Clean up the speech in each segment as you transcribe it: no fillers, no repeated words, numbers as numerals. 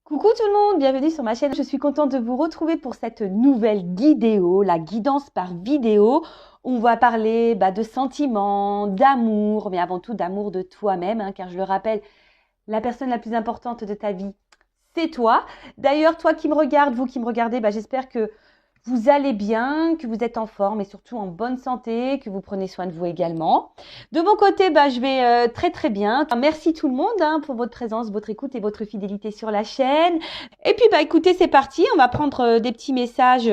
Coucou tout le monde, bienvenue sur ma chaîne. Je suis contente de vous retrouver pour cette nouvelle vidéo, la guidance par vidéo. On va parler de sentiments, d'amour, mais avant tout d'amour de toi-même, car je le rappelle, la personne la plus importante de ta vie, c'est toi. D'ailleurs, toi qui me regardes, vous qui me regardez, j'espère que vous allez bien, que vous êtes en forme et surtout en bonne santé, que vous prenez soin de vous également. De mon côté, je vais très très bien. Merci tout le monde pour votre présence, votre écoute et votre fidélité sur la chaîne. Et puis écoutez, c'est parti. On va prendre des petits messages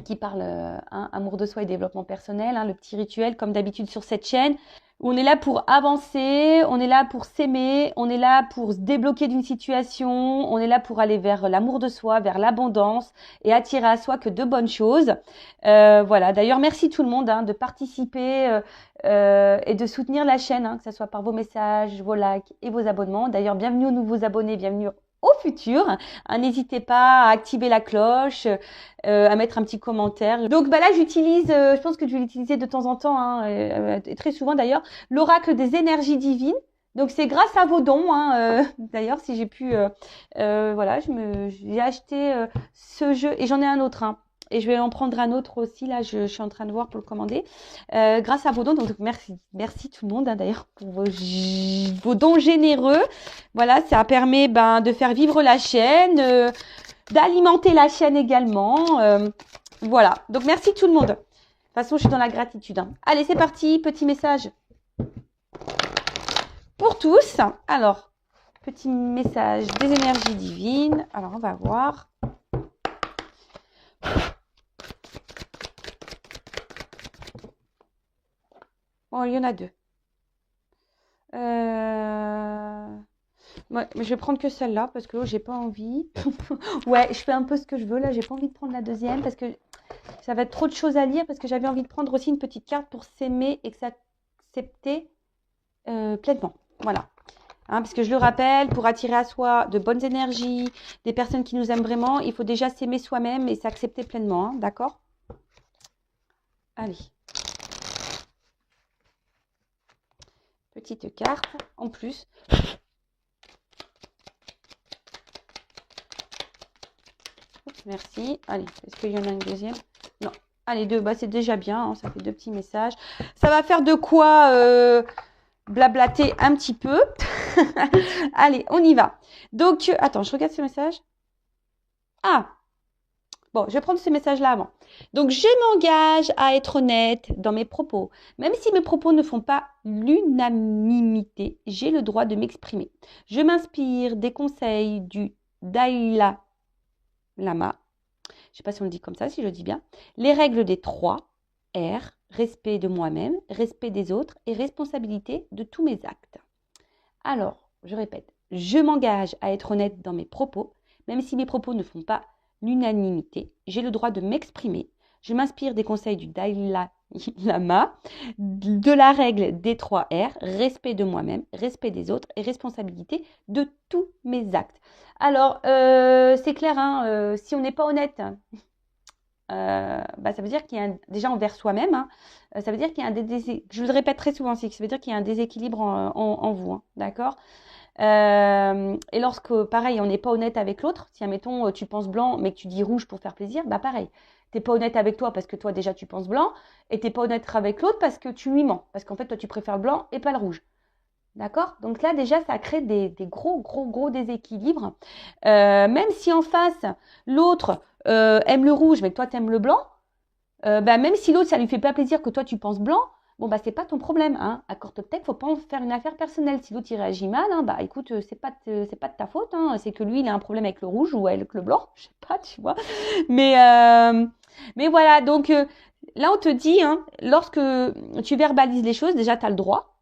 qui parlent amour de soi et développement personnel, le petit rituel comme d'habitude sur cette chaîne. On est là pour avancer, on est là pour s'aimer, on est là pour se débloquer d'une situation, on est là pour aller vers l'amour de soi, vers l'abondance et attirer à soi que de bonnes choses. Voilà. D'ailleurs, merci tout le monde de participer et de soutenir la chaîne, que ce soit par vos messages, vos likes et vos abonnements. D'ailleurs, bienvenue aux nouveaux abonnés, bienvenue au futur. N'hésitez pas à activer la cloche, à mettre un petit commentaire. Donc là, j'utilise, je pense que je vais l'utiliser de temps en temps, et très souvent d'ailleurs, l'oracle des énergies divines. Donc c'est grâce à vos dons, d'ailleurs, si j'ai pu, voilà, j'ai acheté ce jeu et j'en ai un autre, et je vais en prendre un autre aussi, là je suis en train de voir pour le commander, grâce à vos dons, donc merci tout le monde d'ailleurs pour vos dons généreux. Voilà, ça permet de faire vivre la chaîne, d'alimenter la chaîne également, voilà, donc merci tout le monde. De toute façon, je suis dans la gratitude. Allez, c'est parti, petit message pour tous. Alors, petit message des énergies divines. Alors, on va voir. Bon, il y en a deux. Ouais, mais je vais prendre que celle-là parce que j'ai pas envie. Ouais, je fais un peu ce que je veux là. J'ai pas envie de prendre la deuxième parce que ça va être trop de choses à lire, parce que j'avais envie de prendre aussi une petite carte pour s'aimer et s'accepter pleinement. Voilà. Parce que je le rappelle, pour attirer à soi de bonnes énergies, des personnes qui nous aiment vraiment, il faut déjà s'aimer soi-même et s'accepter pleinement. D'accord ? Allez. Petite carte en plus. Merci. Allez, est-ce qu'il y en a une deuxième ? Non. Allez, deux. C'est déjà bien. Ça fait deux petits messages. Ça va faire de quoi blablater un petit peu. Allez, on y va. Donc, attends, je regarde ce message. Bon, je vais prendre ce message-là avant. Donc, je m'engage à être honnête dans mes propos. Même si mes propos ne font pas l'unanimité, j'ai le droit de m'exprimer. Je m'inspire des conseils du Dalai Lama. Je ne sais pas si on le dit comme ça, si je le dis bien. Les règles des 3 R, respect de moi-même, respect des autres et responsabilité de tous mes actes. Alors, je répète, je m'engage à être honnête dans mes propos, même si mes propos ne font pas l'unanimité, j'ai le droit de m'exprimer. Je m'inspire des conseils du Dalai Lama, de la règle des 3 R, respect de moi-même, respect des autres et responsabilité de tous mes actes. Alors, c'est clair, si on n'est pas honnête, ça veut dire qu'il y a déjà envers soi-même, ça veut dire qu'il y a je le répète très souvent, ça veut dire qu'il y a un déséquilibre en vous, d'accord ? Et lorsque, pareil, on n'est pas honnête avec l'autre, si, admettons, tu penses blanc, mais que tu dis rouge pour faire plaisir, pareil. T'es pas honnête avec toi parce que toi, déjà, tu penses blanc, et t'es pas honnête avec l'autre parce que tu lui mens. Parce qu'en fait, toi, tu préfères le blanc et pas le rouge. D'accord ? Donc là, déjà, ça crée des gros déséquilibres. Même si en face, l'autre aime le rouge, mais que toi, t'aimes le blanc, même si l'autre, ça lui fait pas plaisir que toi, tu penses blanc, bon, c'est pas ton problème, Accorde-toi, faut pas en faire une affaire personnelle. Si l'autre, il réagit mal, écoute, c'est pas de ta faute, c'est que lui, il a un problème avec le rouge ou avec le blanc, je sais pas, tu vois. Mais voilà, donc là, on te dit, lorsque tu verbalises les choses, déjà, tu as le droit,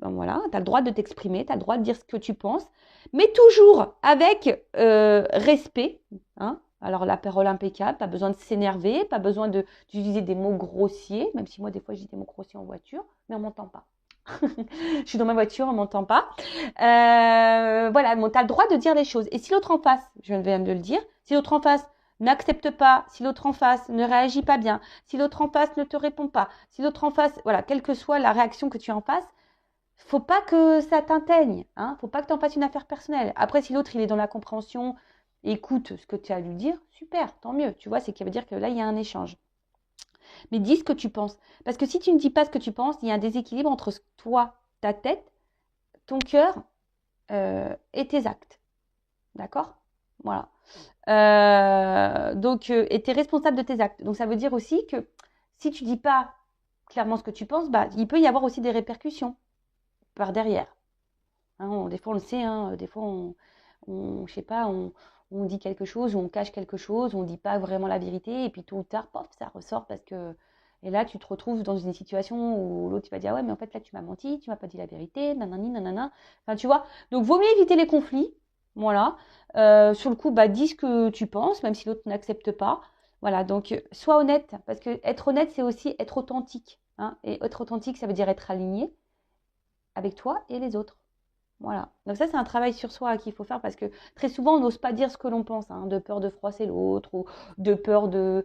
voilà, tu as le droit de t'exprimer, tu as le droit de dire ce que tu penses, mais toujours avec respect, Alors, la parole impeccable, pas besoin de s'énerver, pas besoin d'utiliser des mots grossiers, même si moi, des fois, je dis des mots grossiers en voiture, mais on ne m'entend pas. Je suis dans ma voiture, on ne m'entend pas. Voilà, tu as le droit de dire les choses. Et si l'autre en face, je viens de le dire, si l'autre en face n'accepte pas, si l'autre en face ne réagit pas bien, si l'autre en face ne te répond pas, si l'autre en face, voilà, quelle que soit la réaction que tu as en face, faut pas que ça t'inteigne, hein, faut pas que tu en fasses une affaire personnelle. Après, si l'autre, il est dans la compréhension, écoute ce que tu as à lui dire, super, tant mieux, tu vois, c'est qu'il veut dire que là, il y a un échange. Mais dis ce que tu penses. Parce que si tu ne dis pas ce que tu penses, il y a un déséquilibre entre toi, ta tête, ton cœur et tes actes. D'accord? Voilà. Et tu es responsable de tes actes. Donc, ça veut dire aussi que si tu dis pas clairement ce que tu penses, bah, il peut y avoir aussi des répercussions par derrière. Hein, des fois, on le sait, hein, des fois, je sais pas, on dit quelque chose, ou on cache quelque chose, on ne dit pas vraiment la vérité, et puis tôt ou tard, pof, ça ressort parce que. Et là, tu te retrouves dans une situation où l'autre, il va dire, ah ouais, mais en fait, là, tu m'as menti, tu m'as pas dit la vérité, nanani, nanana. Enfin, tu vois. Donc, vaut mieux éviter les conflits. Voilà. Sur le coup, bah, dis ce que tu penses, même si l'autre n'accepte pas. Voilà. Donc, sois honnête, parce que être honnête, c'est aussi être authentique. Hein, et être authentique, ça veut dire être aligné avec toi et les autres. Voilà. Donc ça, c'est un travail sur soi qu'il faut faire parce que très souvent, on n'ose pas dire ce que l'on pense, hein, de peur de froisser l'autre ou de peur de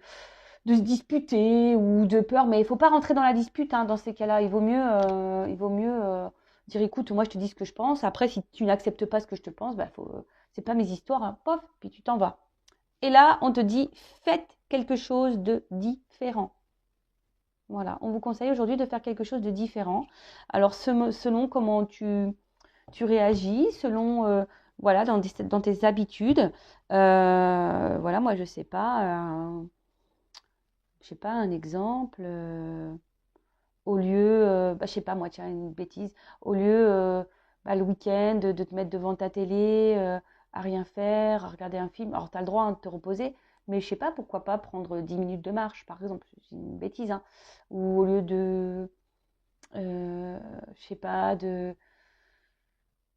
se disputer ou de peur. Mais il ne faut pas rentrer dans la dispute hein, dans ces cas-là. Il vaut mieux dire, écoute, moi, je te dis ce que je pense. Après, si tu n'acceptes pas ce que je te pense, bah, c'est pas mes histoires. Hein. Pof, puis tu t'en vas. Et là, on te dit, faites quelque chose de différent. Voilà. On vous conseille aujourd'hui de faire quelque chose de différent. Alors, selon comment tu réagis selon voilà dans tes habitudes. Voilà, moi je sais pas un exemple. Au lieu, je sais pas moi, tiens une bêtise. Au lieu le week-end de te mettre devant ta télé à rien faire, à regarder un film. Alors tu as le droit hein, de te reposer, mais je sais pas pourquoi pas prendre 10 minutes de marche par exemple. C'est une bêtise hein. Ou au lieu de je sais pas de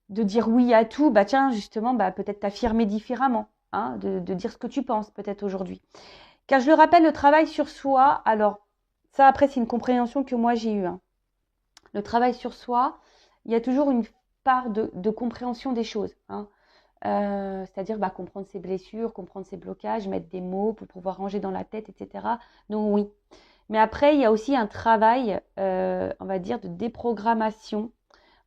dire oui à tout, bah tiens, justement, bah, peut-être t'affirmer différemment, hein, de dire ce que tu penses peut-être aujourd'hui. Car je le rappelle, le travail sur soi, alors ça après c'est une compréhension que moi j'ai eue. Hein. Le travail sur soi, il y a toujours une part de compréhension des choses. Hein. C'est-à-dire bah, comprendre ses blessures, comprendre ses blocages, mettre des mots pour pouvoir ranger dans la tête, etc. Donc oui. Mais après, il y a aussi un travail, on va dire, de déprogrammation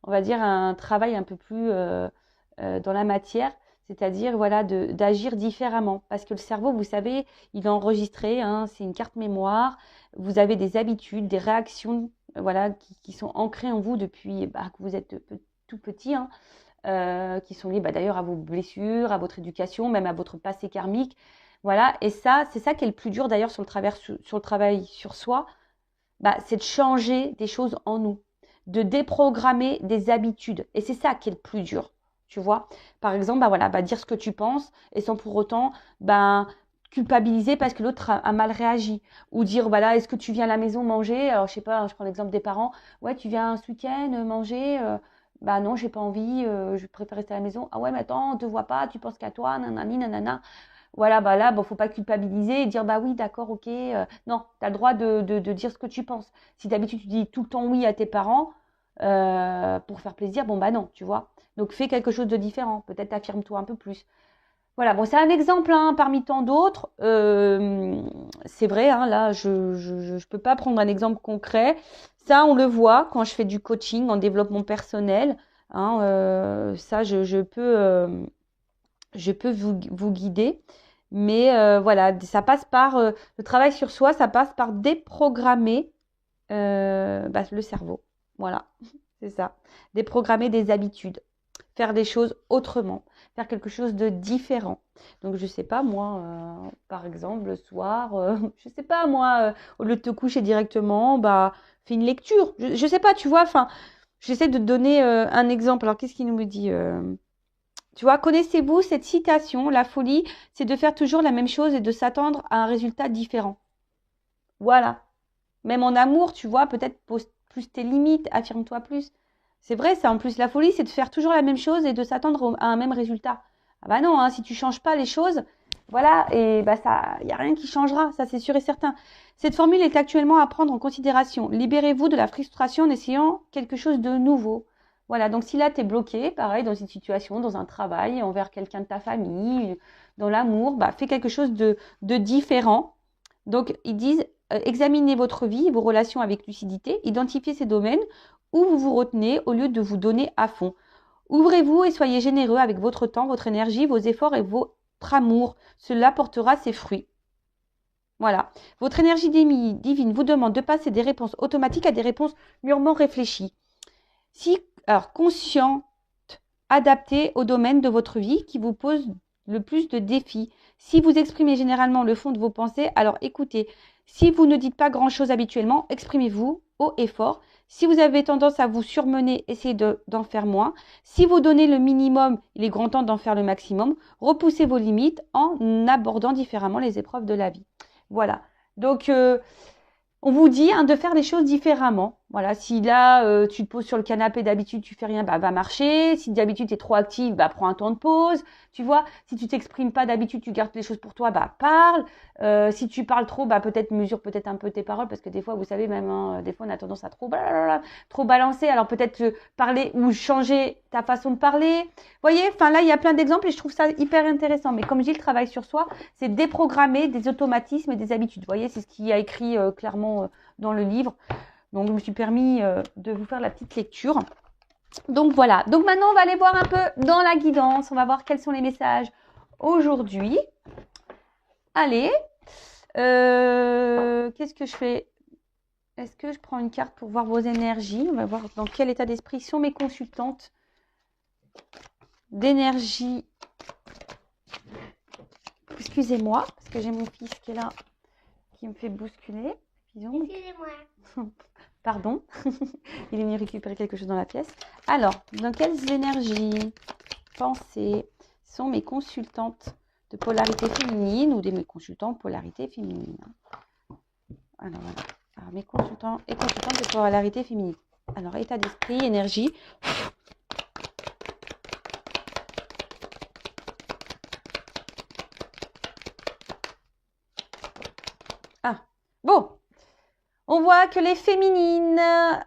on va dire, un travail un peu plus dans la matière, c'est-à-dire voilà, d'agir différemment. Parce que le cerveau, vous savez, il est enregistré, hein, c'est une carte mémoire, vous avez des habitudes, des réactions voilà, qui sont ancrées en vous depuis bah, que vous êtes tout petit, hein, qui sont liées bah, d'ailleurs à vos blessures, à votre éducation, même à votre passé karmique. Voilà, et ça, c'est ça qui est le plus dur d'ailleurs sur le travail sur soi, bah, c'est de changer des choses en nous, de déprogrammer des habitudes. Et c'est ça qui est le plus dur, tu vois. Par exemple, bah voilà, bah dire ce que tu penses et sans pour autant bah, culpabiliser parce que l'autre a mal réagi. Ou dire, voilà, est-ce que tu viens à la maison manger? Alors, je sais pas, je prends l'exemple des parents. Ouais, tu viens ce week-end manger bah non, j'ai pas envie, je préfère rester à la maison. Ah ouais, mais attends, on te voit pas, tu penses qu'à toi, nanani, nanana. Voilà, bah là, bon, faut pas culpabiliser et dire bah oui, d'accord, ok. Non, tu as le droit de dire ce que tu penses. Si d'habitude tu dis tout le temps oui à tes parents pour faire plaisir, bon bah non, tu vois. Donc fais quelque chose de différent. Peut-être affirme-toi un peu plus. Voilà, bon, c'est un exemple hein, parmi tant d'autres. C'est vrai, hein, là, je peux pas prendre un exemple concret. Ça, on le voit quand je fais du coaching en développement personnel. Hein, ça, je peux vous guider. Mais voilà, ça passe par le travail sur soi, ça passe par déprogrammer bah, le cerveau. Voilà, c'est ça. Déprogrammer des habitudes, faire des choses autrement, faire quelque chose de différent. Donc je sais pas moi, par exemple le soir, je sais pas moi, au lieu de te coucher directement, bah fais une lecture. Je sais pas, tu vois. Enfin, j'essaie de te donner un exemple. Alors qu'est-ce qu'il nous dit tu vois, connaissez-vous cette citation? La folie, c'est de faire toujours la même chose et de s'attendre à un résultat différent. Voilà. Même en amour, tu vois, peut-être pose plus tes limites, affirme-toi plus. C'est vrai, ça. En plus, la folie, c'est de faire toujours la même chose et de s'attendre à un même résultat. Ah bah non, hein, si tu changes pas les choses, voilà, et bah ça, il y a rien qui changera, ça c'est sûr et certain. Cette formule est actuellement à prendre en considération. Libérez-vous de la frustration en essayant quelque chose de nouveau. Voilà, donc si là tu es bloqué, pareil, dans une situation, dans un travail, envers quelqu'un de ta famille, dans l'amour, bah fais quelque chose de différent. Donc ils disent examinez votre vie, vos relations avec lucidité, identifiez ces domaines ou vous vous retenez au lieu de vous donner à fond. Ouvrez-vous et soyez généreux avec votre temps, votre énergie, vos efforts et votre amour. Cela portera ses fruits. Voilà. Votre énergie divine vous demande de passer des réponses automatiques à des réponses mûrement réfléchies. Alors, consciente, adaptée au domaine de votre vie qui vous pose le plus de défis. Si vous exprimez généralement le fond de vos pensées, alors écoutez. Si vous ne dites pas grand-chose habituellement, exprimez-vous haut et fort. Si vous avez tendance à vous surmener, essayez d'en faire moins. Si vous donnez le minimum, il est grand temps d'en faire le maximum. Repoussez vos limites en abordant différemment les épreuves de la vie. Voilà. Donc, on vous dit de faire les choses différemment. Voilà, si là, tu te poses sur le canapé, d'habitude, tu fais rien, va marcher. Si d'habitude, tu es trop active, prends un temps de pause. Tu vois, si tu t'exprimes pas d'habitude, tu gardes les choses pour toi, parle. Si tu parles trop, peut-être mesure peut-être un peu tes paroles, parce que des fois, vous savez, même, des fois, on a tendance à trop balancer. Alors, peut-être parler ou changer ta façon de parler. Vous voyez, là, il y a plein d'exemples et je trouve ça hyper intéressant. Mais comme je dis, le travail sur soi, c'est déprogrammer des automatismes et des habitudes. Vous voyez, c'est ce qu'il y a écrit clairement dans le livre. Donc, je me suis permis de vous faire la petite lecture. Donc, voilà. Donc, maintenant, on va aller voir un peu dans la guidance. On va voir quels sont les messages aujourd'hui. Allez. Qu'est-ce que je fais? Est-ce que je prends une carte pour voir vos énergies? On va voir dans quel état d'esprit sont mes consultantes d'énergie. Excusez-moi, parce que j'ai mon fils qui est là, qui me fait bousculer. Excusez-moi. Pardon, il est venu récupérer quelque chose dans la pièce. Alors, dans quelles énergies, pensées sont mes consultantes de polarité féminine ou mes consultants de polarité féminine? Alors, voilà. Alors, mes consultants et consultantes de polarité féminine. Alors, état d'esprit, énergie. Ah, bon. On voit que les féminines,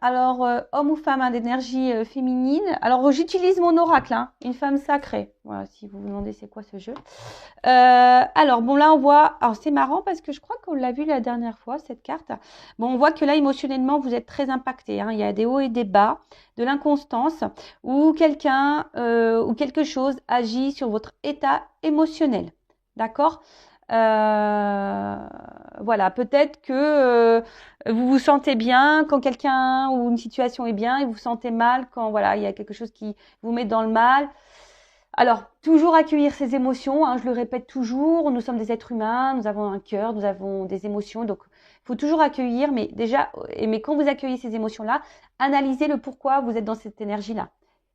alors homme ou femme d'énergie féminine. Alors j'utilise mon oracle, une femme sacrée. Voilà, si vous vous demandez c'est quoi ce jeu. Alors bon là on voit, alors c'est marrant parce que je crois qu'on l'a vu la dernière fois cette carte. Bon on voit que là émotionnellement vous êtes très impacté. Il y a des hauts et des bas, de l'inconstance ou quelqu'un ou quelque chose agit sur votre état émotionnel. D'accord? Voilà, peut-être que vous vous sentez bien quand quelqu'un ou une situation est bien et vous vous sentez mal quand voilà, il y a quelque chose qui vous met dans le mal. Alors, toujours accueillir ses émotions, je le répète toujours, nous sommes des êtres humains, nous avons un cœur, nous avons des émotions, donc il faut toujours accueillir, mais quand vous accueillez ces émotions-là, analysez le pourquoi vous êtes dans cette énergie-là.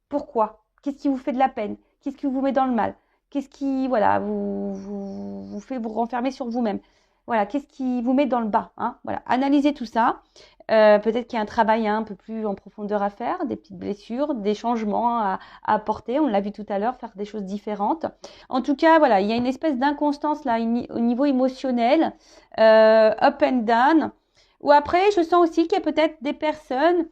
Pourquoi? Qu'est-ce qui vous fait de la peine? Qu'est-ce qui vous met dans le mal? Qu'est-ce qui, voilà, vous fait vous renfermer sur vous-même? Voilà, qu'est-ce qui vous met dans le bas, Voilà, analysez tout ça. Peut-être qu'il y a un travail un peu plus en profondeur à faire, des petites blessures, des changements à apporter. On l'a vu tout à l'heure, faire des choses différentes. En tout cas, voilà, il y a une espèce d'inconstance là au niveau émotionnel, up and down. Ou après, je sens aussi qu'il y a peut-être des personnes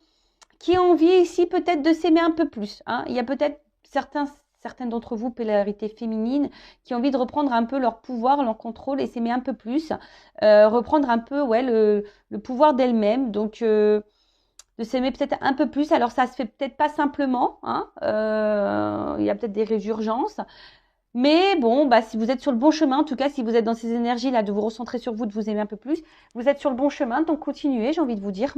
qui ont envie ici peut-être de s'aimer un peu plus. Il y a peut-être certaines d'entre vous, polarité féminine, qui ont envie de reprendre un peu leur pouvoir, leur contrôle et s'aimer un peu plus, reprendre un peu le pouvoir d'elle-même, donc de s'aimer peut-être un peu plus. Alors ça se fait peut-être pas simplement, il y a peut-être des résurgences, mais bon, si vous êtes sur le bon chemin, en tout cas si vous êtes dans ces énergies-là, de vous recentrer sur vous, de vous aimer un peu plus, vous êtes sur le bon chemin, donc continuez, j'ai envie de vous dire,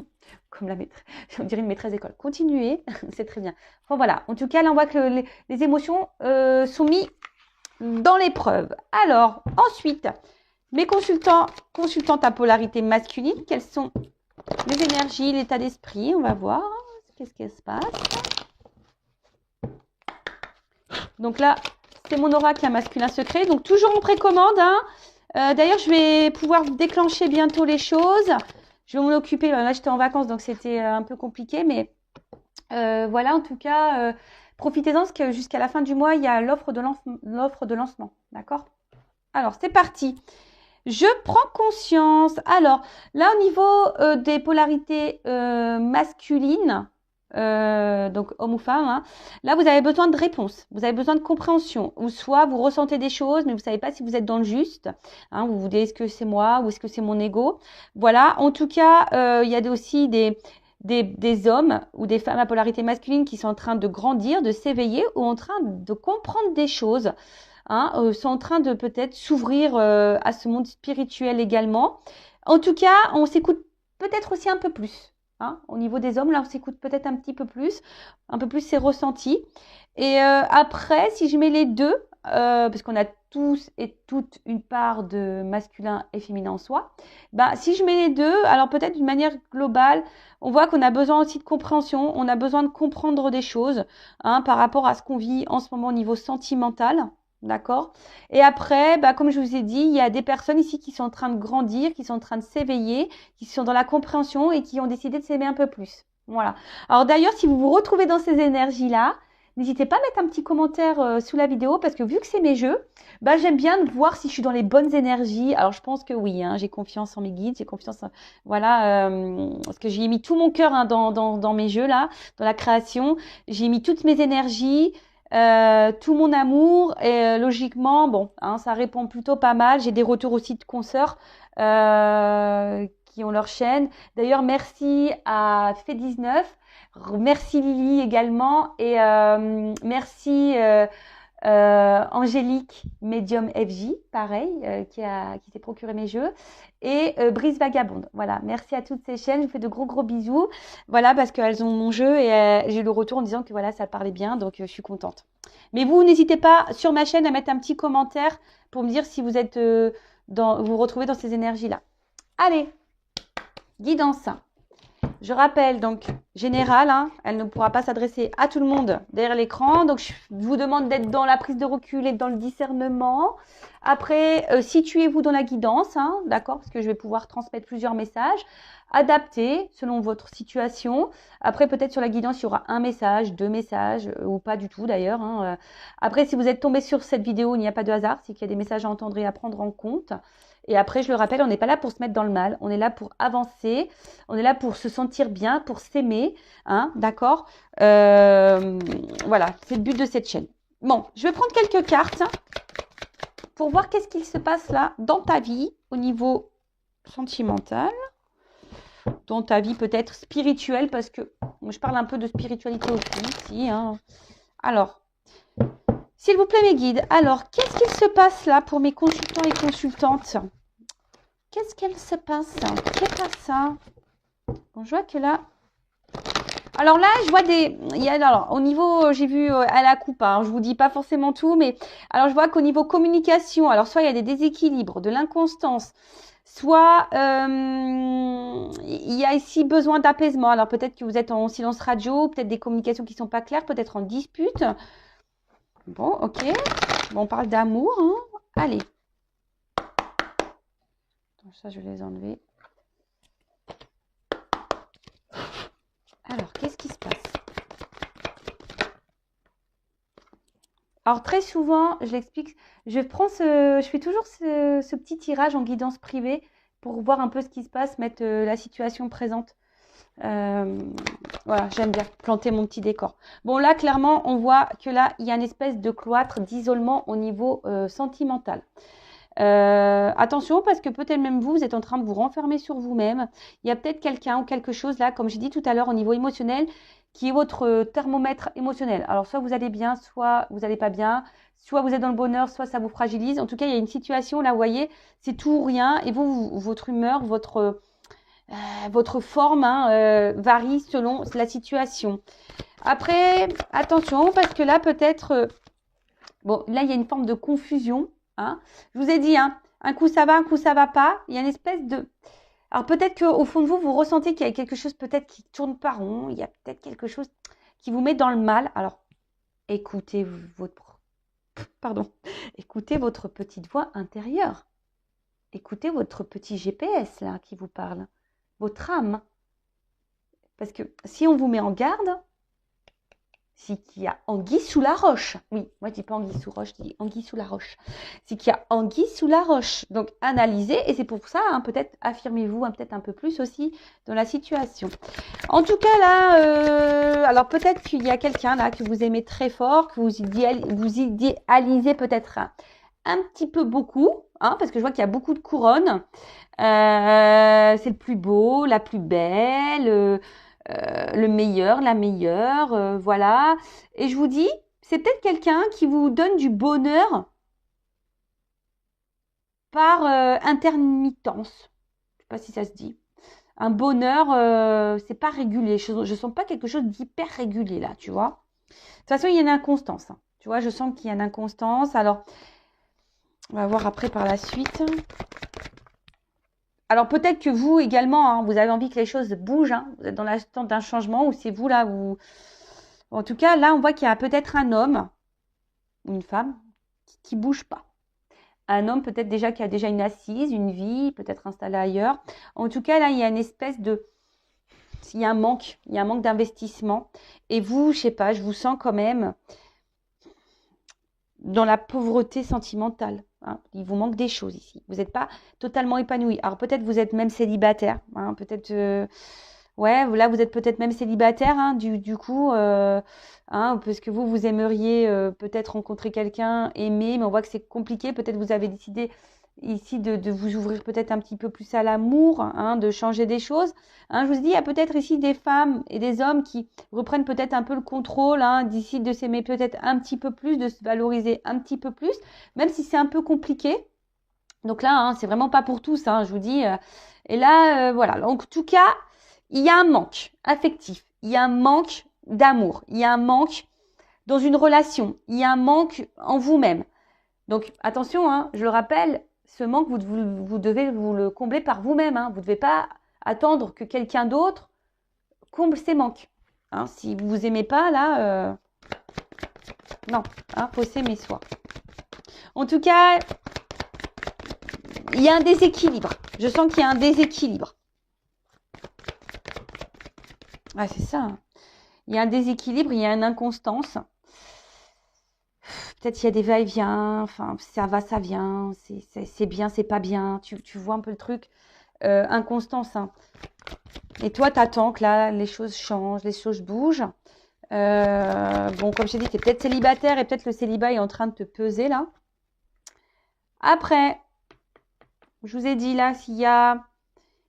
comme on dirait une maîtresse d'école, continuez, c'est très bien. Enfin voilà, en tout cas là on voit que les émotions sont mises dans l'épreuve. Alors ensuite, mes consultantes à polarité masculine, quelles sont les énergies, l'état d'esprit, on va voir, qu'est-ce qui se passe. Donc là, c'est mon oracle masculin secret, donc toujours en précommande. D'ailleurs, je vais pouvoir déclencher bientôt les choses. Je vais m'en occuper. Là, j'étais en vacances, donc c'était un peu compliqué. Mais voilà, en tout cas, profitez-en parce que jusqu'à la fin du mois, il y a l'offre de lancement. D'accord? Alors, c'est parti. Je prends conscience. Alors, là, au niveau des polarités masculines, donc homme ou femme, là vous avez besoin de réponses, vous avez besoin de compréhension, ou soit vous ressentez des choses mais vous savez pas si vous êtes dans le juste, vous vous dites est-ce que c'est moi ou est-ce que c'est mon ego, voilà. En tout cas il y a aussi des des hommes ou des femmes à polarité masculine qui sont en train de grandir, de s'éveiller ou en train de comprendre des choses, hein, sont en train de peut-être s'ouvrir à ce monde spirituel également. En tout cas, on s'écoute peut-être aussi un peu plus. Hein, au niveau des hommes, là, on s'écoute peut-être un peu plus ses ressentis. Et après, si je mets les deux, parce qu'on a tous et toutes une part de masculin et féminin en soi, bah, si je mets les deux, alors peut-être d'une manière globale, on voit qu'on a besoin aussi de compréhension, on a besoin de comprendre des choses, hein, par rapport à ce qu'on vit en ce moment au niveau sentimental. D'accord. Et après, bah, comme je vous ai dit, il y a des personnes ici qui sont en train de grandir, qui sont en train de s'éveiller, qui sont dans la compréhension et qui ont décidé de s'aimer un peu plus. Voilà. Alors d'ailleurs, si vous vous retrouvez dans ces énergies-là, n'hésitez pas à mettre un petit commentaire sous la vidéo parce que vu que c'est mes jeux, bah, j'aime bien voir si je suis dans les bonnes énergies. Alors je pense que oui, hein, j'ai confiance en mes guides, j'ai confiance en... Voilà, parce que j'ai mis tout mon cœur, hein, dans mes jeux là, dans la création. J'ai mis toutes mes énergies. Tout mon amour et logiquement, bon, hein, ça répond plutôt pas mal. J'ai des retours aussi de consoeurs qui ont leur chaîne. D'ailleurs, merci à Fait19, merci Lily également et merci Angélique Medium FJ, pareil, qui s'est procuré mes jeux, et Brise Vagabonde. Voilà, merci à toutes ces chaînes, je vous fais de gros bisous. Voilà, parce qu'elles ont mon jeu et j'ai eu le retour en disant que voilà, ça parlait bien, donc je suis contente. Mais vous, n'hésitez pas sur ma chaîne à mettre un petit commentaire pour me dire si vous êtes vous vous retrouvez dans ces énergies-là. Allez, guidance. Je rappelle donc générale, hein, elle ne pourra pas s'adresser à tout le monde derrière l'écran. Donc je vous demande d'être dans la prise de recul et dans le discernement. Après, situez-vous dans la guidance, hein, d'accord, parce que je vais pouvoir transmettre plusieurs messages, adaptés selon votre situation. Après, peut-être sur la guidance, il y aura un message, deux messages, ou pas du tout d'ailleurs. Hein. Après, si vous êtes tombé sur cette vidéo, il n'y a pas de hasard, c'est qu'il y a des messages à entendre et à prendre en compte. Et après, je le rappelle, on n'est pas là pour se mettre dans le mal, on est là pour avancer, on est là pour se sentir bien, pour s'aimer, hein, d'accord. Voilà, c'est le but de cette chaîne. Bon, je vais prendre quelques cartes pour voir qu'est-ce qu'il se passe là dans ta vie au niveau sentimental, dans ta vie peut-être spirituelle, parce que je parle un peu de spiritualité aussi ici. Hein. Alors, s'il vous plaît mes guides, alors qu'est-ce qu'il se passe là pour mes consultants et consultantes? Qu'est-ce qu'elle se passe? Qu'est-ce que ça? Bon, je vois que là... Alors là, je vois des... alors, au niveau, j'ai vu à la coupe, hein, je vous dis pas forcément tout, mais alors je vois qu'au niveau communication, alors soit il y a des déséquilibres, de l'inconstance, soit il y a ici besoin d'apaisement. Alors peut-être que vous êtes en silence radio, peut-être des communications qui sont pas claires, peut-être en dispute. Bon, ok. Bon, on parle d'amour. Hein. Allez. Ça, je vais les enlever. Alors, qu'est-ce qui se passe? Alors, très souvent, je l'explique, je fais toujours ce petit tirage en guidance privée pour voir un peu ce qui se passe, mettre la situation présente. Voilà, j'aime bien planter mon petit décor. Bon, là, clairement, on voit que là, il y a une espèce de cloître d'isolement au niveau sentimental. Attention parce que peut-être même vous êtes en train de vous renfermer sur vous-même. Il y a peut-être quelqu'un ou quelque chose là, comme j'ai dit tout à l'heure au niveau émotionnel, qui est votre thermomètre émotionnel. Alors soit vous allez bien, soit vous n'allez pas bien, soit vous êtes dans le bonheur, soit ça vous fragilise. En tout cas, il y a une situation là, vous voyez, c'est tout ou rien. Et votre humeur, votre forme hein, varie selon la situation. Après, attention parce que là peut-être, bon là il y a une forme de confusion. Hein. Je vous ai dit, hein, un coup ça va pas. Il y a une espèce de... Alors peut-être qu'au fond de vous, vous ressentez qu'il y a quelque chose peut-être qui tourne pas rond. Il y a peut-être quelque chose qui vous met dans le mal. Alors, écoutez écoutez votre petite voix intérieure. Écoutez votre petit GPS là qui vous parle. Votre âme. Parce que si on vous met en garde... C'est qu'il y a anguille sous la roche. Oui, moi je dis pas anguille sous roche, je dis anguille sous la roche. C'est qu'il y a anguille sous la roche. Donc analysez et c'est pour ça, hein, peut-être affirmez-vous peut-être un peu plus aussi dans la situation. En tout cas là, alors peut-être qu'il y a quelqu'un là que vous aimez très fort, que vous idéalisez peut-être un petit peu beaucoup, hein, parce que je vois qu'il y a beaucoup de couronnes. C'est le plus beau, la plus belle. le meilleur, la meilleure, voilà. Et je vous dis, c'est peut-être quelqu'un qui vous donne du bonheur par intermittence. Je sais pas si ça se dit. Un bonheur, c'est pas régulier. Je sens pas quelque chose d'hyper régulier là, tu vois. De toute façon, il y a une inconstance. Hein. Tu vois, je sens qu'il y a une inconstance. Alors, on va voir après par la suite. Alors, peut-être que vous également, hein, vous avez envie que les choses bougent. Hein. Vous êtes dans l'attente d'un changement ou c'est vous là où... En tout cas, là, on voit qu'il y a peut-être un homme ou une femme qui bouge pas. Un homme peut-être déjà qui a déjà une assise, une vie, peut-être installé ailleurs. En tout cas, là, il y a une espèce de... Il y a un manque d'investissement. Et vous, je sais pas, je vous sens quand même dans la pauvreté sentimentale. Hein. Il vous manque des choses ici. Vous n'êtes pas totalement épanoui. Alors peut-être vous êtes même célibataire. Hein. Peut-être... Ouais, là, vous êtes peut-être même célibataire, hein, du coup, hein, parce que vous aimeriez peut-être rencontrer quelqu'un, aimer, mais on voit que c'est compliqué. Peut-être vous avez décidé ici de vous ouvrir peut-être un petit peu plus à l'amour, hein, de changer des choses. Hein, je vous dis, il y a peut-être ici des femmes et des hommes qui reprennent peut-être un peu le contrôle, hein, d'ici de s'aimer peut-être un petit peu plus, de se valoriser un petit peu plus, même si c'est un peu compliqué. Donc là, hein, c'est vraiment pas pour tous, hein, je vous dis. Et là, voilà. Donc, en tout cas, il y a un manque affectif, il y a un manque d'amour, il y a un manque dans une relation, il y a un manque en vous-même. Donc attention, hein, je le rappelle, ce manque, vous devez vous le combler par vous-même. Hein. Vous ne devez pas attendre que quelqu'un d'autre comble ces manques. Hein. Si vous vous aimez pas, là, non, hein, faut s'aimer soi. En tout cas, il y a un déséquilibre. Je sens qu'il y a un déséquilibre. Ah, c'est ça. Hein. Il y a un déséquilibre, il y a une inconstance. Peut-être qu'il y a des va-et-vient, enfin, ça va, ça vient, c'est bien, c'est pas bien. Tu vois un peu le truc. Inconstance. Hein. Et toi, t'attends que là, les choses changent, les choses bougent. Bon, comme je t'ai dit, tu es peut-être célibataire et peut-être le célibat est en train de te peser là. Après, je vous ai dit là, s'il y a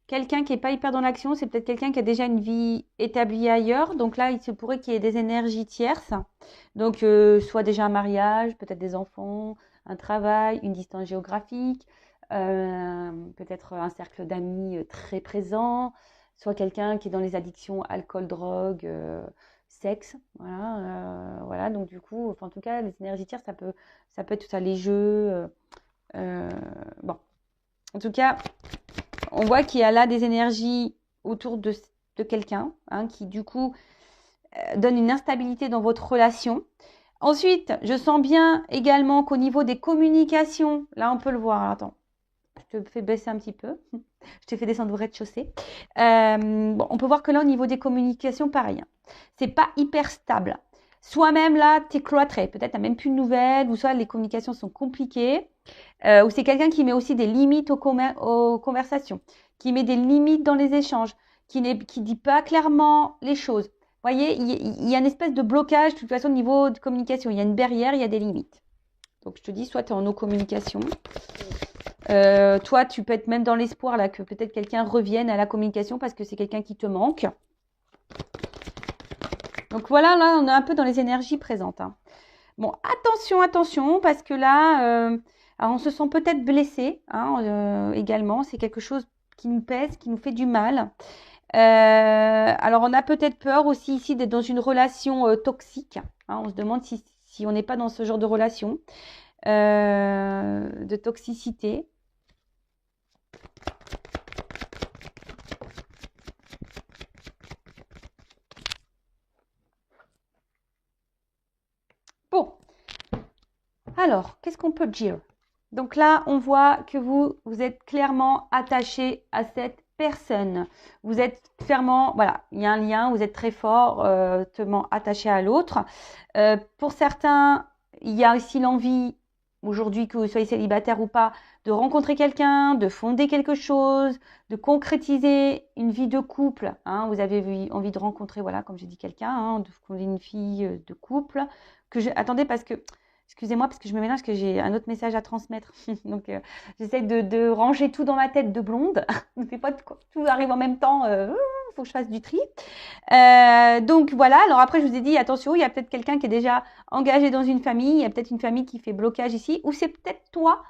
quelqu'un qui n'est pas hyper dans l'action, c'est peut-être quelqu'un qui a déjà une vie établie ailleurs. Donc là, il se pourrait qu'il y ait des énergies tierces. Donc, soit déjà un mariage, peut-être des enfants, un travail, une distance géographique, peut-être un cercle d'amis très présent, soit quelqu'un qui est dans les addictions alcool, drogue, sexe. Voilà, voilà. Donc du coup, enfin, en tout cas, les énergies tierces, ça peut être tout ça, les jeux. Bon, en tout cas, on voit qu'il y a là des énergies autour de quelqu'un, hein, qui du coup donne une instabilité dans votre relation. Ensuite, je sens bien également qu'au niveau des communications, là on peut le voir, attends, je te fais baisser un petit peu, je te fais descendre au rez-de-chaussée. Bon, on peut voir que là au niveau des communications, pareil, hein, c'est pas hyper stable. Soit même là, tu es cloîtré, peut-être tu n'as même plus de nouvelles, ou soit les communications sont compliquées, ou c'est quelqu'un qui met aussi des limites aux conversations, qui met des limites dans les échanges, qui dit pas clairement les choses. Vous voyez, il y a une espèce de blocage de toute façon au niveau de communication. Il y a une barrière, il y a des limites. Donc je te dis, soit tu es en no communication. Toi, tu peux être même dans l'espoir là que peut-être quelqu'un revienne à la communication parce que c'est quelqu'un qui te manque. Donc voilà, là, on est un peu dans les énergies présentes. Hein. Bon, attention, parce que là, alors on se sent peut-être blessé hein, également. C'est quelque chose qui nous pèse, qui nous fait du mal. Alors, on a peut-être peur aussi ici d'être dans une relation toxique. Hein, on se demande si on n'est pas dans ce genre de relation, de toxicité. Bon, alors, qu'est-ce qu'on peut dire? Donc là, on voit que vous êtes clairement attaché à cette personne. Vous êtes fermement, voilà, il y a un lien, vous êtes très fortement attaché à l'autre. Pour certains, il y a aussi l'envie, aujourd'hui que vous soyez célibataire ou pas, de rencontrer quelqu'un, de fonder quelque chose, de concrétiser une vie de couple. Hein. Vous avez envie de rencontrer, voilà, comme j'ai dit, quelqu'un, hein, de fonder une vie de couple. Attendez, parce que Excusez-moi parce que je me mélange, que j'ai un autre message à transmettre. Donc, j'essaie de ranger tout dans ma tête de blonde. C'est pas tout arrive en même temps. Faut que je fasse du tri. Donc, voilà. Alors après, je vous ai dit, attention, il y a peut-être quelqu'un qui est déjà engagé dans une famille. Il y a peut-être une famille qui fait blocage ici. Ou c'est peut-être toi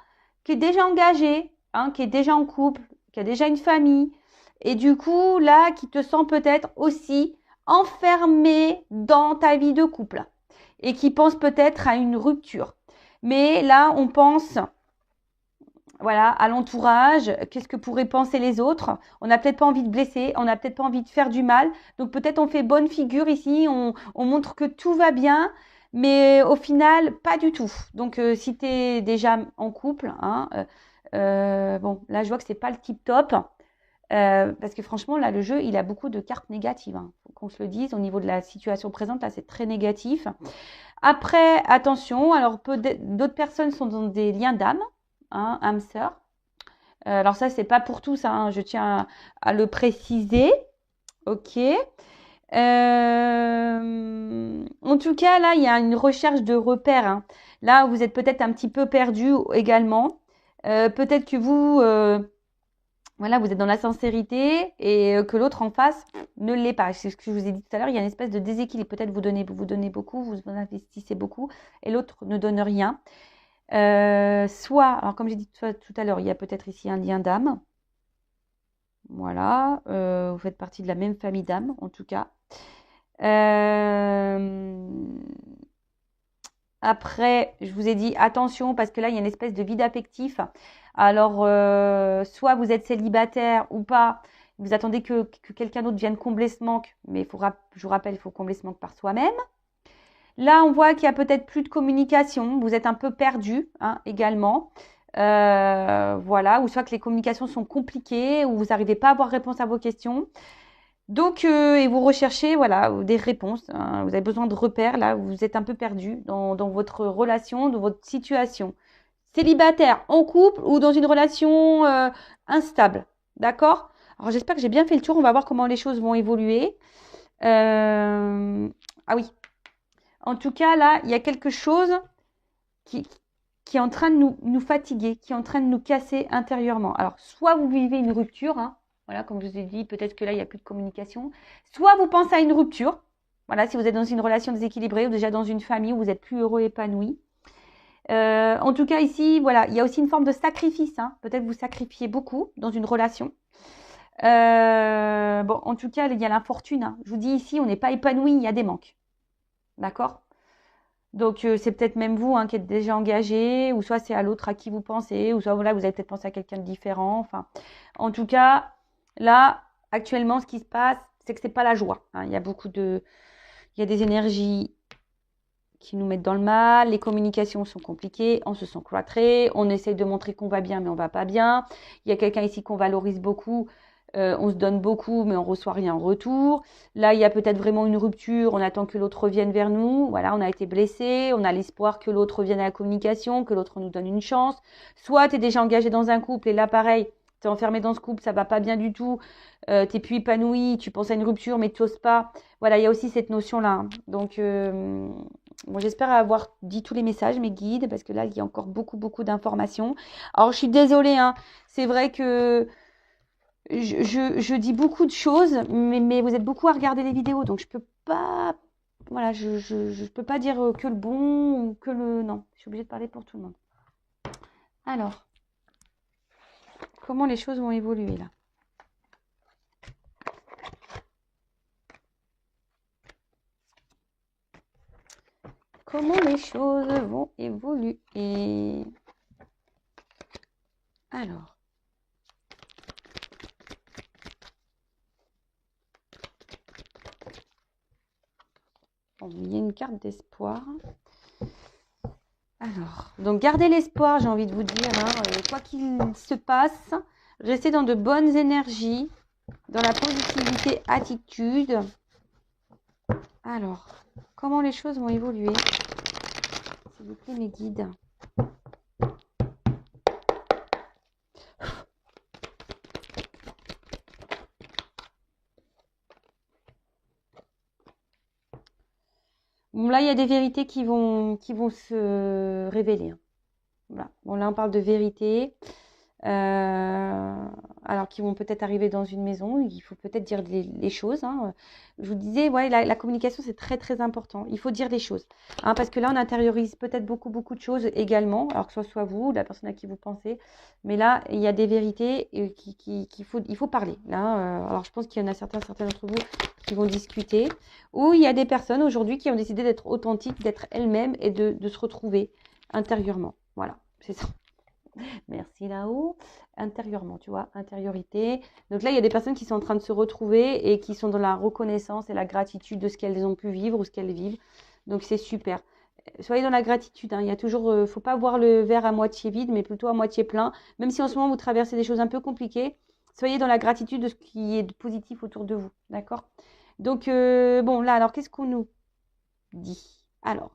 qui est déjà engagé, hein, qui est déjà en couple, qui a déjà une famille. Et du coup, là, qui te sent peut-être aussi enfermé dans ta vie de couple. Et qui pense peut-être à une rupture. Mais là, on pense, voilà, à l'entourage, qu'est-ce que pourraient penser les autres. On n'a peut-être pas envie de blesser, on n'a peut-être pas envie de faire du mal. Donc peut-être on fait bonne figure ici, on montre que tout va bien, mais au final, pas du tout. Donc si tu es déjà en couple, hein, bon, là je vois que c'est pas le tip top. Parce que franchement, là, le jeu, il a beaucoup de cartes négatives. Hein. Faut qu'on se le dise. Au niveau de la situation présente, là, c'est très négatif. Après, attention, alors d'autres personnes sont dans des liens d'âme, hein, âme sœur. Alors ça, c'est pas pour tous, hein, je tiens à le préciser. Ok. En tout cas, là, il y a une recherche de repères. Hein. Là, vous êtes peut-être un petit peu perdu également. Peut-être que vous... voilà, vous êtes dans la sincérité et que l'autre en face ne l'est pas. C'est ce que je vous ai dit tout à l'heure, il y a une espèce de déséquilibre. Peut-être vous donnez beaucoup, vous investissez beaucoup et l'autre ne donne rien. Soit, alors comme j'ai dit tout à l'heure, il y a peut-être ici un lien d'âme. Voilà, vous faites partie de la même famille d'âme en tout cas. Après, je vous ai dit attention parce que là, il y a une espèce de vide affectif. Alors, soit vous êtes célibataire ou pas, vous attendez que quelqu'un d'autre vienne combler ce manque, mais je vous rappelle, il faut combler ce manque par soi-même. Là, on voit qu'il y a peut-être plus de communication, vous êtes un peu perdu hein, également. Voilà, ou soit que les communications sont compliquées, ou vous n'arrivez pas à avoir réponse à vos questions. Donc, et vous recherchez voilà, des réponses. Hein. Vous avez besoin de repères. Là, vous êtes un peu perdu dans votre relation, dans votre situation. Célibataire, en couple ou dans une relation instable. D'accord? Alors, j'espère que j'ai bien fait le tour. On va voir comment les choses vont évoluer. Ah oui. En tout cas, là, il y a quelque chose qui est en train de nous fatiguer, qui est en train de nous casser intérieurement. Alors, soit vous vivez une rupture, hein, voilà, comme je vous ai dit, peut-être que là, il n'y a plus de communication. Soit vous pensez à une rupture. Voilà, si vous êtes dans une relation déséquilibrée ou déjà dans une famille où vous êtes plus heureux, épanoui. En tout cas, ici, voilà, il y a aussi une forme de sacrifice. Hein. Peut-être vous sacrifiez beaucoup dans une relation. Bon, en tout cas, il y a l'infortune. Hein. Je vous dis ici, on n'est pas épanoui, il y a des manques. D'accord? Donc, c'est peut-être même vous hein, qui êtes déjà engagé, ou soit c'est à l'autre à qui vous pensez, ou soit voilà, vous avez peut-être pensé à quelqu'un de différent. Enfin, en tout cas, là, actuellement, ce qui se passe, c'est que c'est pas la joie. Hein. Il y a des énergies qui nous mettent dans le mal, les communications sont compliquées, on se sent cloîtré, on essaye de montrer qu'on va bien, mais on va pas bien. Il y a quelqu'un ici qu'on valorise beaucoup. On se donne beaucoup, mais on reçoit rien en retour. Là, il y a peut-être vraiment une rupture. On attend que l'autre revienne vers nous. Voilà, on a été blessé. On a l'espoir que l'autre revienne à la communication, que l'autre nous donne une chance. Soit tu es déjà engagé dans un couple et là, pareil, tu es enfermé dans ce couple, ça va pas bien du tout. Tu n'es plus épanoui, tu penses à une rupture, mais tu n'oses pas. Voilà, il y a aussi cette notion-là. Hein. Donc, bon, j'espère avoir dit tous les messages, mes guides, parce que là, il y a encore beaucoup, beaucoup d'informations. Alors, je suis désolée. Hein. C'est vrai que je dis beaucoup de choses, mais vous êtes beaucoup à regarder les vidéos, donc je peux pas, voilà, je peux pas dire que le bon ou que le non. Je suis obligée de parler pour tout le monde. Alors, comment les choses vont évoluer là? Comment les choses vont évoluer? Alors. Bon, il y a une carte d'espoir. Alors, donc gardez l'espoir, j'ai envie de vous dire, hein, quoi qu'il se passe, restez dans de bonnes énergies, dans la positivité, attitude. Alors, comment les choses vont évoluer? S'il vous plaît, mes guides. là, il y a des vérités qui vont se révéler. Hein. Voilà. Bon, là, on parle de vérité. Alors qui vont peut-être arriver dans une maison, il faut peut-être dire les choses. Hein. Je vous disais, ouais, la communication, c'est très, très important. Il faut dire les choses. Hein, parce que là, on intériorise peut-être beaucoup, beaucoup de choses également, alors que ce soit vous, la personne à qui vous pensez. Mais là, il y a des vérités il faut parler. Là, alors, je pense qu'il y en a certains d'entre vous qui vont discuter. Ou il y a des personnes aujourd'hui qui ont décidé d'être authentiques, d'être elles-mêmes et de se retrouver intérieurement. Voilà, c'est ça. Merci là-haut. Intérieurement, tu vois, intériorité. Donc là, il y a des personnes qui sont en train de se retrouver et qui sont dans la reconnaissance et la gratitude de ce qu'elles ont pu vivre ou ce qu'elles vivent. Donc c'est super. Soyez dans la gratitude. Hein. Il y a toujours, faut pas voir le verre à moitié vide, mais plutôt à moitié plein. Même si en ce moment vous traversez des choses un peu compliquées, soyez dans la gratitude de ce qui est de positif autour de vous. D'accord? Donc bon, là, alors qu'est-ce qu'on nous dit? Alors,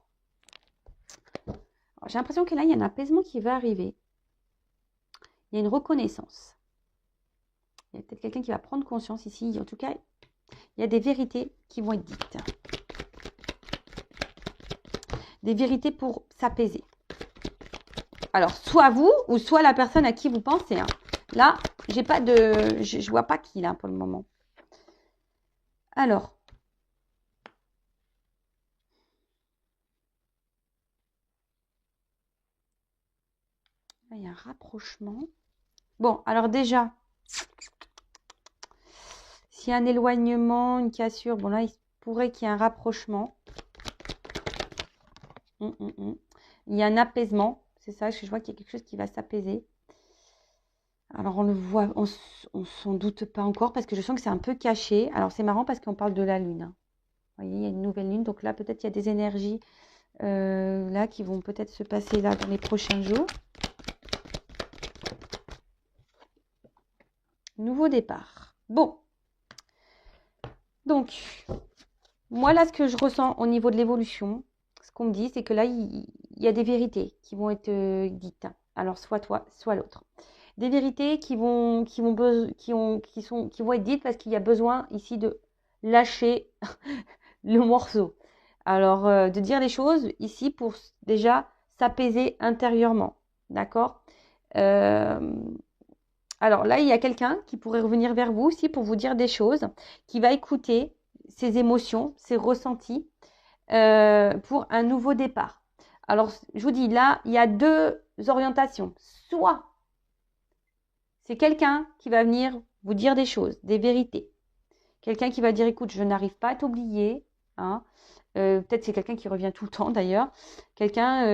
j'ai l'impression que là, il y a un apaisement qui va arriver. Il y a une reconnaissance. Il y a peut-être quelqu'un qui va prendre conscience ici. En tout cas, il y a des vérités qui vont être dites. Des vérités pour s'apaiser. Alors, soit vous ou soit la personne à qui vous pensez. Hein. Là, j'ai pas de, je vois pas qui là pour le moment. Alors. Là, il y a un rapprochement. Bon, alors déjà, s'il y a un éloignement, une cassure, bon là, il pourrait qu'il y ait un rapprochement. Il y a un apaisement, c'est ça, je vois qu'il y a quelque chose qui va s'apaiser. Alors on le voit, on s'en doute pas encore parce que je sens que c'est un peu caché. Alors c'est marrant parce qu'on parle de la lune. Hein. Vous voyez, il y a une nouvelle lune, donc là peut-être il y a des énergies là qui vont peut-être se passer là dans les prochains jours. Nouveau départ. Bon. Donc, moi là, ce que je ressens au niveau de l'évolution, ce qu'on me dit, c'est que là, il y a des vérités qui vont être dites. Alors, soit toi, soit l'autre. Des vérités qui vont être dites parce qu'il y a besoin ici de lâcher le morceau. Alors, de dire les choses ici pour déjà s'apaiser intérieurement. D'accord Alors là, il y a quelqu'un qui pourrait revenir vers vous aussi pour vous dire des choses, qui va écouter ses émotions, ses ressentis pour un nouveau départ. Alors, je vous dis, là, il y a deux orientations. Soit c'est quelqu'un qui va venir vous dire des choses, des vérités. Quelqu'un qui va dire, écoute, je n'arrive pas à t'oublier. Hein. Peut-être c'est quelqu'un qui revient tout le temps d'ailleurs. Quelqu'un,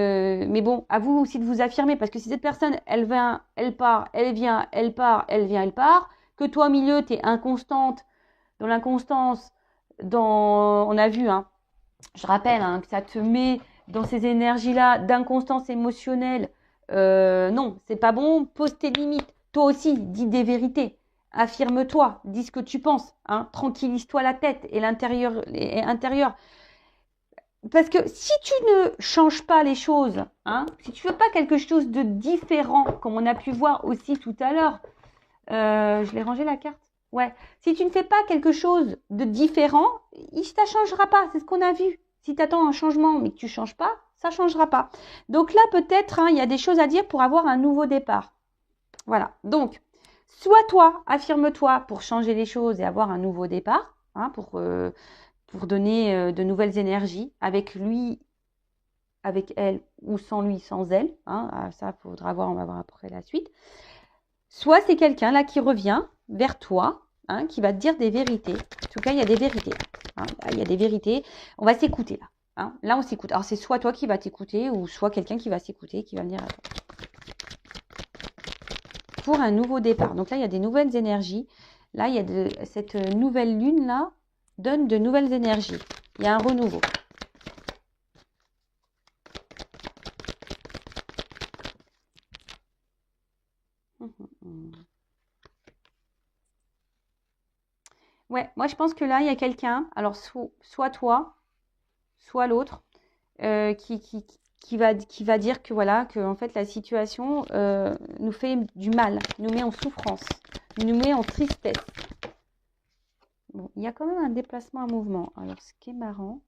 mais bon, à vous aussi de vous affirmer. Parce que si cette personne, elle vient, elle part, elle vient, elle part, elle vient, elle part, que toi au milieu, tu es inconstante, dans l'inconstance, on a vu, hein, je rappelle hein, que ça te met dans ces énergies-là d'inconstance émotionnelle. Non, c'est pas bon. Pose tes limites. Toi aussi, dis des vérités. Affirme-toi, dis ce que tu penses. Hein. Tranquillise-toi la tête et l'intérieur. Parce que si tu ne changes pas les choses, hein, si tu veux pas quelque chose de différent, comme on a pu voir aussi tout à l'heure, je l'ai rangé la carte. Ouais. Si tu ne fais pas quelque chose de différent, ça ne changera pas. C'est ce qu'on a vu. Si tu attends un changement mais que tu ne changes pas, ça ne changera pas. Donc là, peut-être, hein, il y a des choses à dire pour avoir un nouveau départ. Voilà. Donc, soit toi, affirme-toi pour changer les choses et avoir un nouveau départ, hein, pour donner de nouvelles énergies avec lui, avec elle ou sans lui, sans elle. Hein, ça, il faudra voir, on va voir après la suite. Soit c'est quelqu'un là qui revient vers toi, hein, qui va te dire des vérités. En tout cas, il y a des vérités. Hein, il y a des vérités. On va s'écouter là. Hein. Là, on s'écoute. Alors, c'est soit toi qui vas t'écouter ou soit quelqu'un qui va s'écouter, qui va venir à toi. Pour un nouveau départ. Donc là, il y a des nouvelles énergies. Là, il y a cette nouvelle lune là donne de nouvelles énergies. Il y a un renouveau. Ouais, moi je pense que là, il y a quelqu'un, alors soit toi, soit l'autre, qui va dire que voilà, que en fait la situation nous fait du mal, nous met en souffrance, nous met en tristesse. Bon, il y a quand même un déplacement, un mouvement. Alors, ce qui est marrant,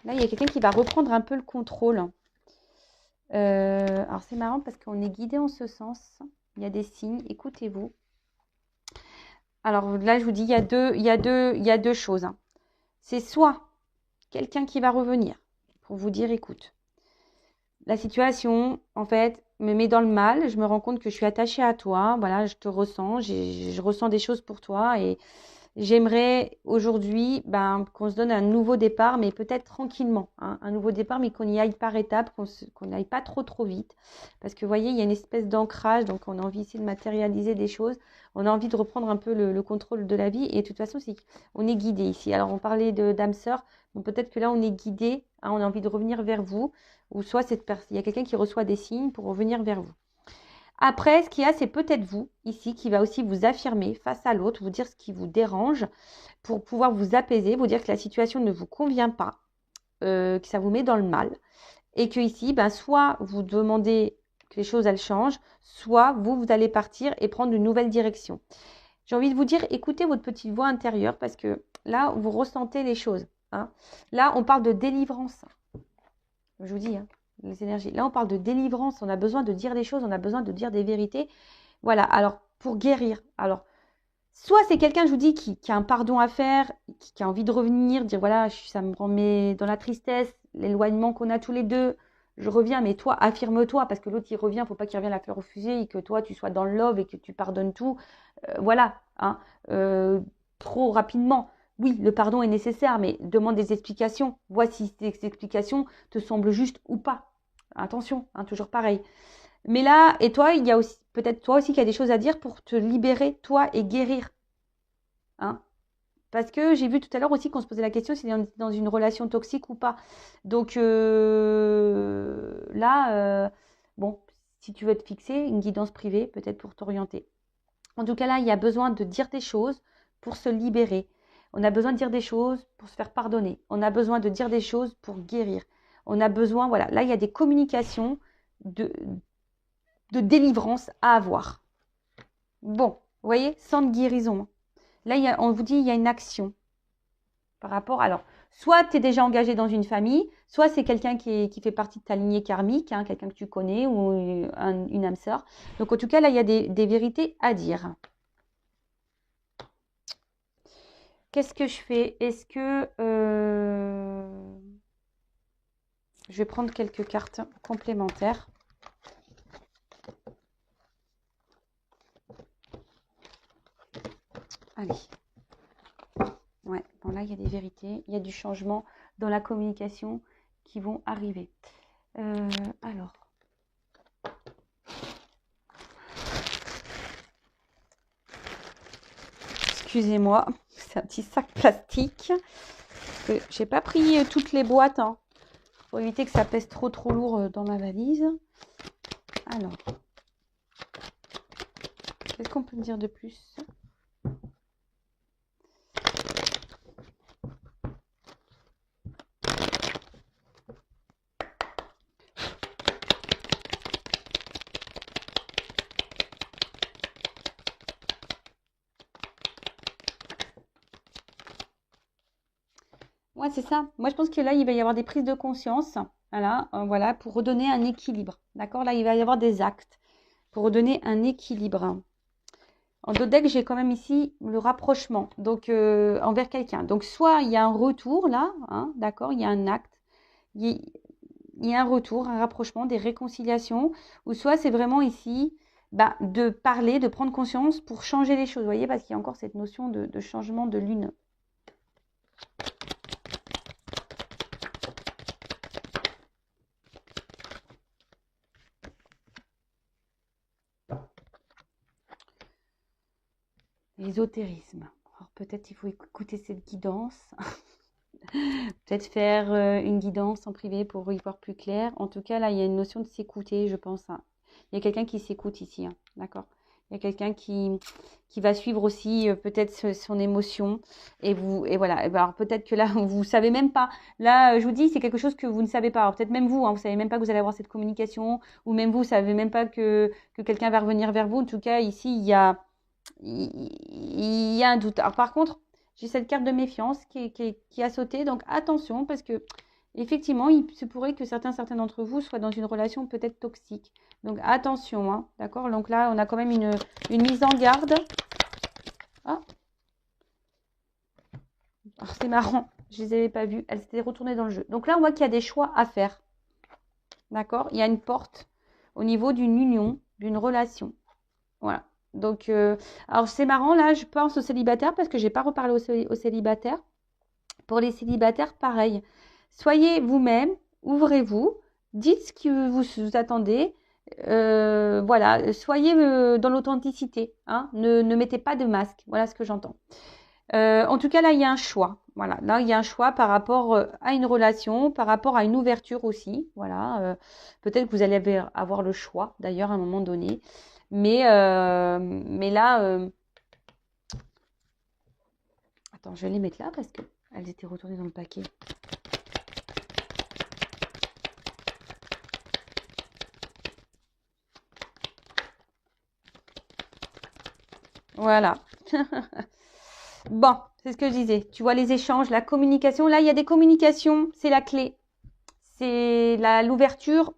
Là, il y a quelqu'un qui va reprendre un peu le contrôle. Alors, c'est marrant parce qu'on est guidé en ce sens. Il y a des signes. Écoutez-vous. Alors là, je vous dis, il y a deux choses. Hein. C'est soit quelqu'un qui va revenir pour vous dire, écoute, la situation, en fait, me met dans le mal. Je me rends compte que je suis attachée à toi. Voilà, je te ressens. Je ressens des choses pour toi et j'aimerais aujourd'hui qu'on se donne un nouveau départ, mais peut-être tranquillement. Hein, un nouveau départ, mais qu'on y aille par étapes, qu'on n'aille pas trop vite. Parce que vous voyez, il y a une espèce d'ancrage, donc on a envie ici de matérialiser des choses. On a envie de reprendre un peu le contrôle de la vie. Et de toute façon, on est guidé ici. Alors, on parlait d'âme sœur. Donc peut-être que là, on est guidé. Hein, on a envie de revenir vers vous. Ou soit il y a quelqu'un qui reçoit des signes pour revenir vers vous. Après, ce qu'il y a, c'est peut-être vous, ici, qui va aussi vous affirmer face à l'autre, vous dire ce qui vous dérange, pour pouvoir vous apaiser, vous dire que la situation ne vous convient pas, que ça vous met dans le mal. Et que ici, soit vous demandez que les choses, elles changent, soit vous allez partir et prendre une nouvelle direction. J'ai envie de vous dire, écoutez votre petite voix intérieure, parce que là, vous ressentez les choses. Hein. Là, on parle de délivrance. Je vous dis, hein. Les énergies. Là, on parle de délivrance. On a besoin de dire les choses. On a besoin de dire des vérités. Voilà. Alors, pour guérir. Alors, soit c'est quelqu'un, je vous dis, qui a un pardon à faire, qui a envie de revenir, dire voilà, ça me remet dans la tristesse, l'éloignement qu'on a tous les deux. Je reviens, mais toi, affirme-toi, parce que l'autre, il revient. Il ne faut pas qu'il revienne la fleur au fusil et que toi, tu sois dans le love et que tu pardonnes tout. Voilà. Hein. Trop rapidement. Oui, le pardon est nécessaire, mais demande des explications. Vois si ces explications te semblent justes ou pas. Attention, hein, toujours pareil. Mais là, et toi, il y a aussi peut-être toi aussi qui a des choses à dire pour te libérer, toi, et guérir. Hein. Parce que j'ai vu tout à l'heure aussi qu'on se posait la question si on était dans une relation toxique ou pas. Donc là, bon, si tu veux te fixer, une guidance privée, peut-être pour t'orienter. En tout cas, là, il y a besoin de dire des choses pour se libérer. On a besoin de dire des choses pour se faire pardonner. On a besoin de dire des choses pour guérir. On a besoin, voilà, là, il y a des communications de délivrance à avoir. Bon, vous voyez, sans de guérison. Là, on vous dit, il y a une action par rapport. Alors, soit tu es déjà engagé dans une famille, soit c'est quelqu'un qui fait partie de ta lignée karmique, hein, quelqu'un que tu connais ou une âme sœur. Donc, en tout cas, là, il y a des vérités à dire. Qu'est-ce que je fais? Est-ce que je vais prendre quelques cartes complémentaires. Allez. Ouais, bon là, il y a des vérités. Il y a du changement dans la communication qui vont arriver. Alors. Excusez-moi, c'est un petit sac plastique. J'ai pas pris toutes les boîtes, hein, pour éviter que ça pèse trop lourd dans ma valise. Alors, qu'est-ce qu'on peut me dire de plus? Ouais, c'est ça. Moi, je pense que là, il va y avoir des prises de conscience, voilà, pour redonner un équilibre. D'accord? Là, il va y avoir des actes pour redonner un équilibre. En dos deck, j'ai quand même ici le rapprochement, donc envers quelqu'un. Donc, soit il y a un retour là, hein, d'accord, il y a un acte, il y a un retour, un rapprochement, des réconciliations, ou soit c'est vraiment ici de parler, de prendre conscience pour changer les choses. Vous voyez, parce qu'il y a encore cette notion de changement de lune. L'ésotérisme. Alors peut-être il faut écouter cette guidance. Peut-être faire une guidance en privé pour y voir plus clair. En tout cas, là, il y a une notion de s'écouter, je pense. Hein. Il y a quelqu'un qui s'écoute ici, hein, d'accord? Il y a quelqu'un qui va suivre aussi peut-être son émotion. Et voilà. Alors peut-être que là, vous ne savez même pas. Là, je vous dis, c'est quelque chose que vous ne savez pas. Alors peut-être même vous, hein, vous ne savez même pas que vous allez avoir cette communication. Ou même vous ne savez même pas que quelqu'un va revenir vers vous. En tout cas, ici, il y a un doute. Alors par contre, j'ai cette carte de méfiance qui a sauté, donc attention parce que effectivement, il se pourrait que certains d'entre vous soient dans une relation peut-être toxique. Donc attention, hein, d'accord? Donc là, on a quand même une mise en garde. Ah, alors, c'est marrant, je les avais pas vues, elles s'étaient retournées dans le jeu. Donc là, on voit qu'il y a des choix à faire. D'accord? Il y a une porte au niveau d'une union, d'une relation. Voilà. Donc, alors c'est marrant, là, je pense aux célibataires parce que j'ai pas reparlé aux célibataires. Pour les célibataires, pareil. Soyez vous-même, ouvrez-vous, dites ce que vous attendez. Voilà, soyez dans l'authenticité. Hein, ne mettez pas de masque. Voilà ce que j'entends. En tout cas, là, il y a un choix. Voilà, là, il y a un choix par rapport à une relation, par rapport à une ouverture aussi. Voilà, peut-être que vous allez avoir le choix, d'ailleurs, à un moment donné. Mais là, attends, je vais les mettre là parce qu'elles étaient retournées dans le paquet. Voilà. Bon, c'est ce que je disais. Tu vois les échanges, la communication. Là, il y a des communications, c'est la clé. C'est l'ouverture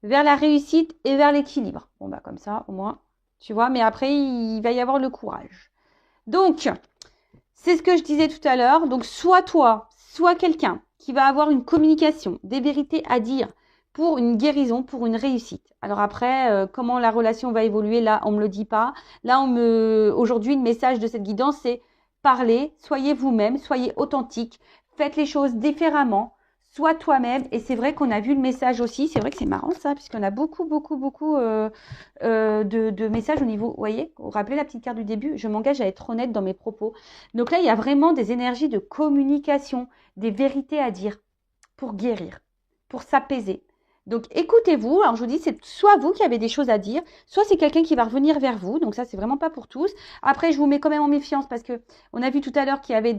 vers la réussite et vers l'équilibre. Bon, bah comme ça, au moins, tu vois. Mais après, il va y avoir le courage. Donc, c'est ce que je disais tout à l'heure. Donc, soit toi, soit quelqu'un qui va avoir une communication, des vérités à dire pour une guérison, pour une réussite. Alors après, comment la relation va évoluer, là, on ne me le dit pas. Là, aujourd'hui, le message de cette guidance, c'est parlez, soyez vous-même, soyez authentique, faites les choses différemment, sois toi-même. Et c'est vrai qu'on a vu le message aussi. C'est vrai que c'est marrant ça, puisqu'on a beaucoup de messages au niveau, vous voyez, vous vous rappelez la petite carte du début, je m'engage à être honnête dans mes propos. Donc là, il y a vraiment des énergies de communication, des vérités à dire pour guérir, pour s'apaiser. Donc écoutez-vous, alors je vous dis, c'est soit vous qui avez des choses à dire, soit c'est quelqu'un qui va revenir vers vous, donc ça c'est vraiment pas pour tous. Après, je vous mets quand même en méfiance parce que on a vu tout à l'heure qu'il y avait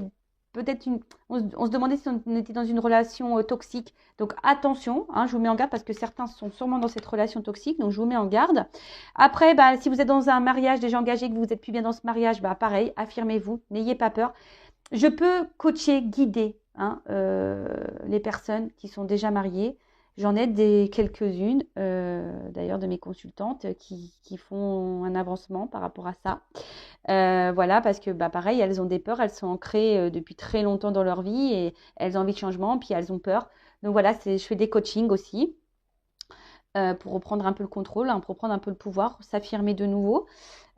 peut-être on se demandait si on était dans une relation toxique. Donc attention, hein, je vous mets en garde parce que certains sont sûrement dans cette relation toxique, donc je vous mets en garde. Après, bah, si vous êtes dans un mariage déjà engagé, que vous êtes plus bien dans ce mariage, bah pareil, affirmez-vous, n'ayez pas peur. Je peux coacher, guider hein, les personnes qui sont déjà mariées. J'en ai quelques-unes, d'ailleurs, de mes consultantes qui font un avancement par rapport à ça. Voilà, parce que bah, pareil, elles ont des peurs, elles sont ancrées depuis très longtemps dans leur vie et elles ont envie de changement, puis elles ont peur. Donc voilà, je fais des coachings aussi pour reprendre un peu le contrôle, hein, pour reprendre un peu le pouvoir, s'affirmer de nouveau.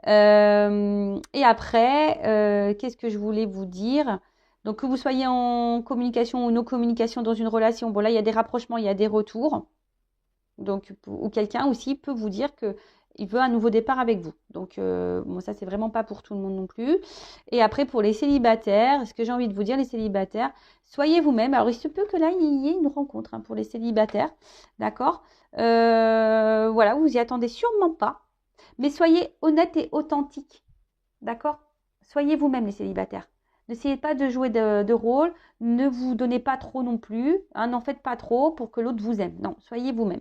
Et après, qu'est-ce que je voulais vous dire? Donc, que vous soyez en communication ou non communication dans une relation, bon là, il y a des rapprochements, il y a des retours. Donc, ou quelqu'un aussi peut vous dire qu'il veut un nouveau départ avec vous. Donc, bon, ça, c'est vraiment pas pour tout le monde non plus. Et après, pour les célibataires, ce que j'ai envie de vous dire, les célibataires, soyez vous-même. Alors, il se peut que là, il y ait une rencontre hein, pour les célibataires. D'accord? Voilà, vous y attendez sûrement pas. Mais soyez honnête et authentique. D'accord? Soyez vous-même les célibataires. N'essayez pas de jouer de rôle. Ne vous donnez pas trop non plus. Hein, n'en faites pas trop pour que l'autre vous aime. Non, soyez vous-même.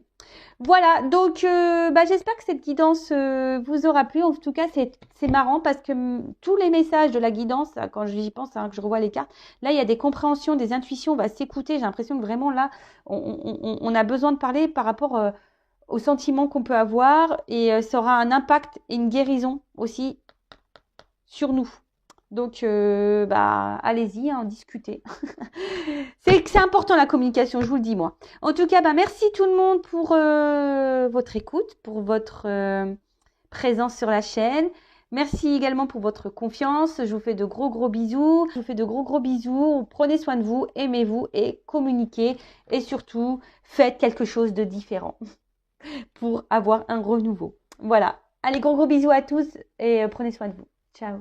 Voilà, donc j'espère que cette guidance vous aura plu. En tout cas, c'est marrant parce que tous les messages de la guidance, quand j'y pense, hein, que je revois les cartes, là, il y a des compréhensions, des intuitions, on va s'écouter. J'ai l'impression que vraiment là, on a besoin de parler par rapport aux sentiments qu'on peut avoir et ça aura un impact et une guérison aussi sur nous. Donc, allez-y, hein, discutez. c'est important la communication, je vous le dis moi. En tout cas, merci tout le monde pour votre écoute, pour votre présence sur la chaîne. Merci également pour votre confiance. Je vous fais de gros bisous. Je vous fais de gros bisous. Prenez soin de vous, aimez-vous et communiquez. Et surtout, faites quelque chose de différent pour avoir un renouveau. Voilà. Allez, gros bisous à tous et prenez soin de vous. Ciao.